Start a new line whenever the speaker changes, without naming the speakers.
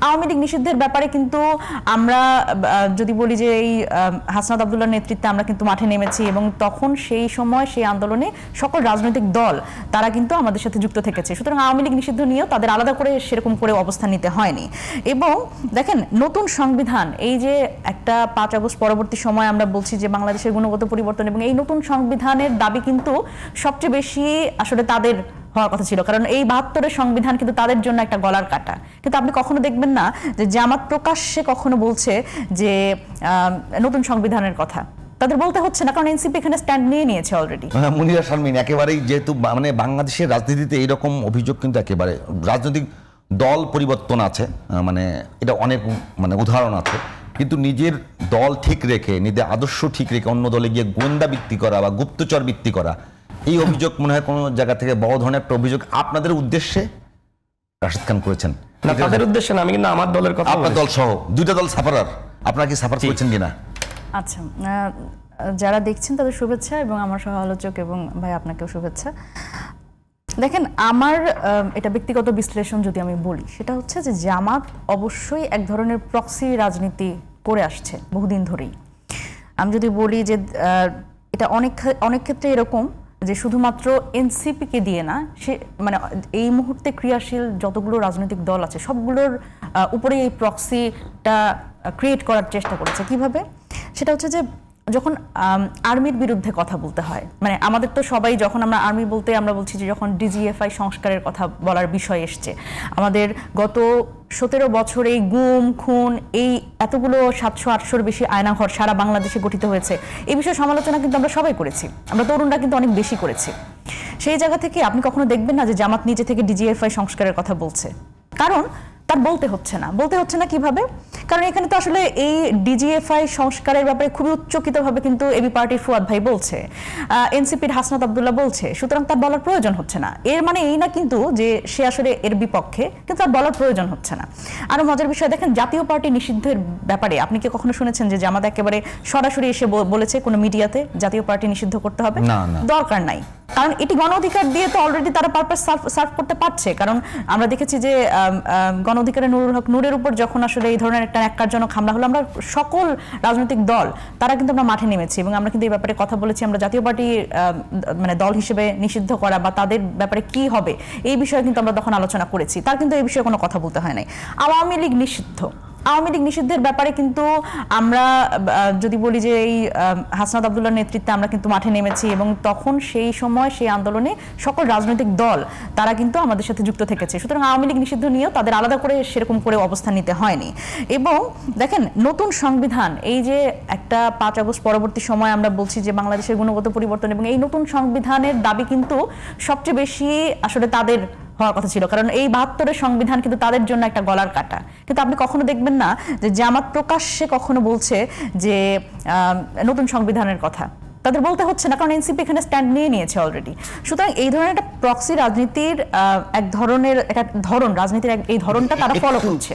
আওয়ামী লীগ নিষিদ্ধের ব্যাপারে কিন্তু আমরা যদি বলি যে এই হাসনাত আব্দুল্লাহর নেতৃত্বে আমরা কিন্তু মাঠে নেমেছি এবং তখন সেই সময় সেই আন্দোলনে সকল রাজনৈতিক দল তারা কিন্তু আমাদের সাথে যুক্ত থেকেছে। সুতরাং আওয়ামী লীগ নিষিদ্ধ নিয়েও তাদের আলাদা করে সেরকম করে অবস্থান নিতে হয়নি। এবং দেখেন নতুন সংবিধান, এই যে একটা 5 আগস্ট পরবর্তী সময় আমরা বলছি যে বাংলাদেশের গুণগত পরিবর্তন, এবং এই নতুন সংবিধানের দাবি কিন্তু সবচেয়ে বেশি আসলে তাদের হওয়ার কথা ছিল, কারণ এই 72-এর সংবিধান কিন্তু তাদের জন্য একটা গলার কাটা। কিন্তু আপনি কখনো দেখবেন না যে জামাত প্রকাশ্যে কখনো বলছে যে নতুন সংবিধানের কথা, তাদের বলতে হচ্ছে না, কারণ এনসিপি এখানে স্ট্যান্ড নিয়ে নিয়েছে অলরেডি।
মুনিরা শারমিন, একেবারেই যেহেতু মানে বাংলাদেশের রাজনীতিতে এইরকম অভিযোগ কিন্তু একেবারে রাজনৈতিক দল পরিবর্তন আছে, মানে এটা অনেক মানে উদাহরণ আছে, কিন্তু নিজের দল ঠিক রেখে নিজের আদর্শ ঠিক রেখে অন্য দলে গিয়ে গোয়েন্দা ভিত্তি করা বা গুপ্তচর ভিত্তি করা, এই অভিযোগ মনে হয় কোনো জায়গা থেকে বড় ধরনের একটা অভিযোগ আপনাদের উদ্দেশ্যে রাশেদ খান করেছেন।
না, তাদের উদ্দেশ্যে না, আমি কিন্তু আমার দলের কথা,
আপনার দল সহ দুইটা দল সাফারার, আপনারা কি সাফার করেছেন কিনা?
আচ্ছা, যারা দেখছেন তাদের শুভেচ্ছা, এবং আমার সহ আলোচক এবং ভাই আপনাকেও শুভেচ্ছা। দেখেন, আমার এটা ব্যক্তিগত বিশ্লেষণ যদি আমি বলি, সেটা হচ্ছে যে জামাত অবশ্যই এক ধরনের প্রক্সি রাজনীতি করে আসছে বহুদিন ধরেই। আমি যদি বলি যে এটা অনেক ক্ষেত্রে এরকম যে শুধুমাত্র এনসিপিকে দিয়ে না, সে মানে এই মুহূর্তে ক্রিয়াশীল যতগুলো রাজনৈতিক দল আছে সবগুলোর উপরে এই প্রক্সিটা ক্রিয়েট করার চেষ্টা করেছে। কিভাবে? সেটা হচ্ছে যে যখন আর্মির বিরুদ্ধে কথা বলতে হয়, মানে আমাদের তো সবাই যখন আমরা আর্মি বলতে আমরা বলছি যে যখন ডিজিএফআই সংস্কারের কথা বলার বিষয় এসছে, আমাদের গত 17 বছর এই গুম খুন, এই এতগুলো 700-800-র বেশি আয়নাঘর সারা বাংলাদেশে গঠিত হয়েছে, এই বিষয়ে সমালোচনা কিন্তু আমরা সবাই করেছি, আমরা তরুণরা কিন্তু অনেক বেশি করেছি। সেই জায়গা থেকে আপনি কখনো দেখবেন না যে জামাত নিজে থেকে ডিজিএফআই সংস্কারের কথা বলছে, কারণ তার বলতে হচ্ছে না। কিভাবে? কারণ এখানে তো আসলে এই ডিজিএফআই সংস্কারের ব্যাপারে খুবই উচ্চকিতভাবে কিন্তু এবি পার্টির ফুয়াদ ভাই বলছে, এনসিপির হাসনাত আব্দুল্লাহ বলছে, সুতরাং তার বলার প্রয়োজন হচ্ছে না। এর মানে এই না কিন্তু যে সে আসলে এর বিপক্ষে, কিন্তু তার বলার প্রয়োজন হচ্ছে না। আরো মজার বিষয় দেখেন, জাতীয় পার্টি নিষিদ্ধের ব্যাপারে আপনি কি কখনো শুনেছেন যে জামাত একেবারে সরাসরি এসে বলেছে কোনো মিডিয়াতে জাতীয় পার্টি নিষিদ্ধ করতে হবে? দরকার নাই, কারণ এটি গণ অধিকার দিয়ে তো অলরেডি তারা পারপাস সার্ভ করতে পারছে। কারণ আমরা দেখেছি যে গণ অধিকারের নুরুল হক নূরের উপর যখন আসলে এই ধরনের একটা ন্যাক্কারজনক হামলা হলো, আমরা সকল রাজনৈতিক দল তারা কিন্তু আমরা মাঠে নেমেছি এবং আমরা কিন্তু এই ব্যাপারে কথা বলেছি। আমরা জাতীয় পার্টি মানে দল হিসেবে নিষিদ্ধ করা বা তাদের ব্যাপারে কি হবে এই বিষয়ে কিন্তু আমরা তখন আলোচনা করেছি, তার কিন্তু এই বিষয়ে কোনো কথা বলতে হয় নাই। আওয়ামী লীগ নিষিদ্ধের ব্যাপারে কিন্তু আমরা যদি বলি যে এই হাসনাত আব্দুল্লাহর নেতৃত্বে আমরা কিন্তু মাঠে নেমেছি এবং তখন সেই সময় সেই আন্দোলনে সকল রাজনৈতিক দল তারা কিন্তু আমাদের সাথে যুক্ত থেকেছে। সুতরাং আওয়ামী লীগ নিষিদ্ধ নিয়েও তাদের আলাদা করে সেরকম করে অবস্থান নিতে হয়নি। এবং দেখেন নতুন সংবিধান, এই যে একটা 5 আগস্ট পরবর্তী সময় আমরা বলছি যে বাংলাদেশের গুণগত পরিবর্তন, এবং এই নতুন সংবিধানের দাবি কিন্তু সবচেয়ে বেশি আসলে তাদের হওয়ার কথা ছিল, কারণ এই 72-এর সংবিধান কিন্তু তাদের জন্য একটা গলার কাটা। কিন্তু আপনি কখনো দেখবেন না যে জামাত প্রকাশ্যে কখনো বলছে যে নতুন সংবিধানের কথা, তাদের বলতে হচ্ছে না, কারণ এনসিপি এখানে স্ট্যান্ড নিয়ে নিয়েছে অলরেডি। সুতরাং এই ধরনের একটা প্রক্সি রাজনীতির এক ধরনের একটা ধরন, রাজনীতির এই ধরনটা তারা ফলো করছে।